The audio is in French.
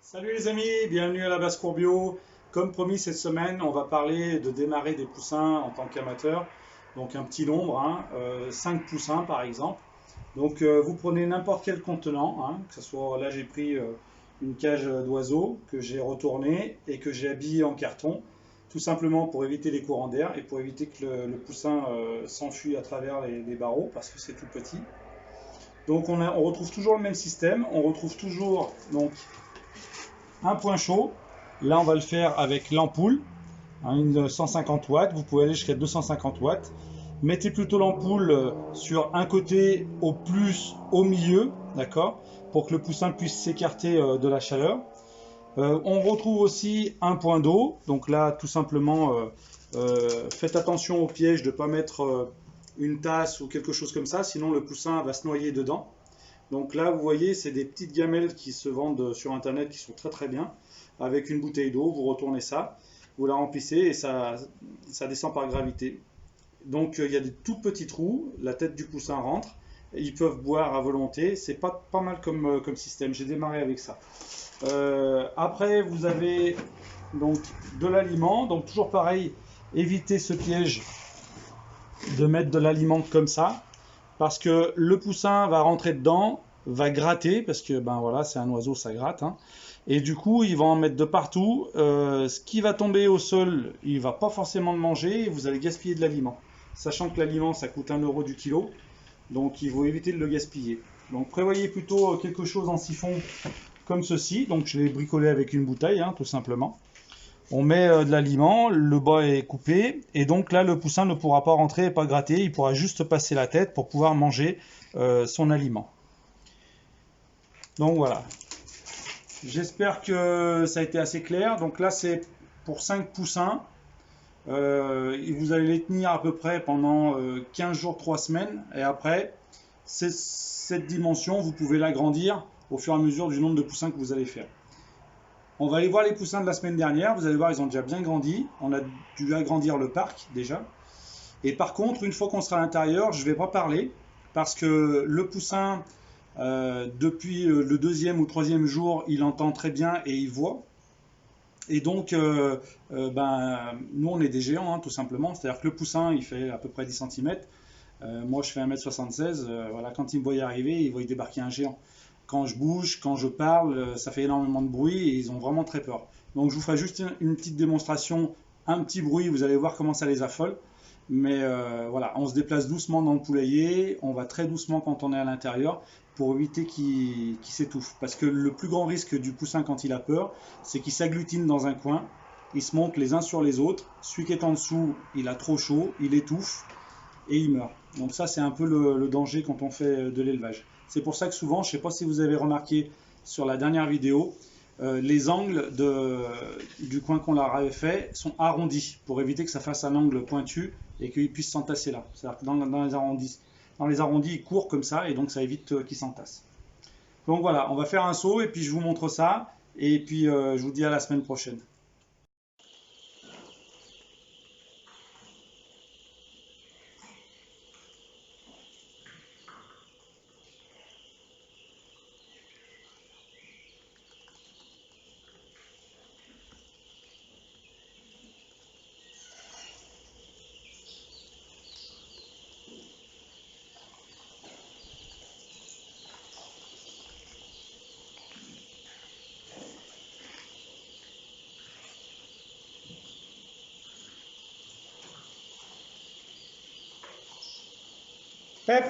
Salut les amis, bienvenue à la basse-cour bio. Comme promis cette semaine, on va parler de démarrer des poussins en tant qu'amateur. Donc un petit nombre, 5 poussins par exemple. Donc vous prenez n'importe quel contenant, que ce soit, là j'ai pris une cage d'oiseaux que j'ai retournée et que j'ai habillée en carton, tout simplement pour éviter les courants d'air et pour éviter que le poussin s'enfuit à travers les barreaux parce que c'est tout petit. Donc on retrouve toujours le même système, on retrouve toujours donc un point chaud. Là, on va le faire avec l'ampoule, une 150 watts. Vous pouvez aller jusqu'à 250 watts. Mettez plutôt l'ampoule sur un côté au plus au milieu, d'accord, pour que le poussin puisse s'écarter de la chaleur. On retrouve aussi un point d'eau. Donc là, tout simplement, faites attention au piège de ne pas mettre une tasse ou quelque chose comme ça, sinon le poussin va se noyer dedans. Donc là, vous voyez, c'est des petites gamelles qui se vendent sur Internet qui sont très très bien. Avec une bouteille d'eau, vous retournez ça, vous la remplissez et ça descend par gravité. Donc il y a des tout petits trous, la tête du poussin rentre, ils peuvent boire à volonté. C'est pas mal comme système, j'ai démarré avec ça. Après, vous avez donc de l'aliment, donc toujours pareil, évitez ce piège de mettre de l'aliment comme ça parce que le poussin va rentrer dedans, va gratter, parce que ben voilà, c'est un oiseau, ça gratte, et du coup, il va en mettre de partout. Ce qui va tomber au sol, il va pas forcément le manger, et vous allez gaspiller de l'aliment. Sachant que l'aliment, ça coûte 1 € du kilo, donc il faut éviter de le gaspiller. Donc prévoyez plutôt quelque chose en siphon comme ceci. Donc je l'ai bricolé avec une bouteille, tout simplement. On met de l'aliment, le bas est coupé, et donc là le poussin ne pourra pas rentrer et pas gratter, il pourra juste passer la tête pour pouvoir manger son aliment. Donc voilà, j'espère que ça a été assez clair. Donc là c'est pour 5 poussins, et vous allez les tenir à peu près pendant 15 jours, 3 semaines, et après cette dimension vous pouvez l'agrandir au fur et à mesure du nombre de poussins que vous allez faire. On va aller voir les poussins de la semaine dernière. Vous allez voir, ils ont déjà bien grandi. On a dû agrandir le parc déjà. Et par contre, une fois qu'on sera à l'intérieur, je ne vais pas parler parce que le poussin, depuis le deuxième ou troisième jour, il entend très bien et il voit. Et donc, nous, on est des géants, tout simplement. C'est-à-dire que le poussin, il fait à peu près 10 cm. Moi, je fais 1,76 m. Voilà, quand il me voit arriver, il voit débarquer un géant. Quand je bouge, quand je parle, ça fait énormément de bruit et ils ont vraiment très peur. Donc, je vous ferai juste une petite démonstration, un petit bruit, vous allez voir comment ça les affole. Mais voilà, on se déplace doucement dans le poulailler, on va très doucement quand on est à l'intérieur pour éviter qu'il s'étouffe. Parce que le plus grand risque du poussin quand il a peur, c'est qu'il s'agglutine dans un coin, il se monte les uns sur les autres, celui qui est en dessous, il a trop chaud, il étouffe, et il meurt. Donc ça, c'est un peu le danger quand on fait de l'élevage. C'est pour ça que souvent, je ne sais pas si vous avez remarqué sur la dernière vidéo, les angles du coin qu'on leur avait fait sont arrondis pour éviter que ça fasse un angle pointu et qu'il puisse s'entasser là. C'est-à-dire que dans les arrondis, ils courent comme ça et donc ça évite qu'ils s'entassent. Donc voilà, on va faire un saut et puis je vous montre ça et puis je vous dis à la semaine prochaine. Pep!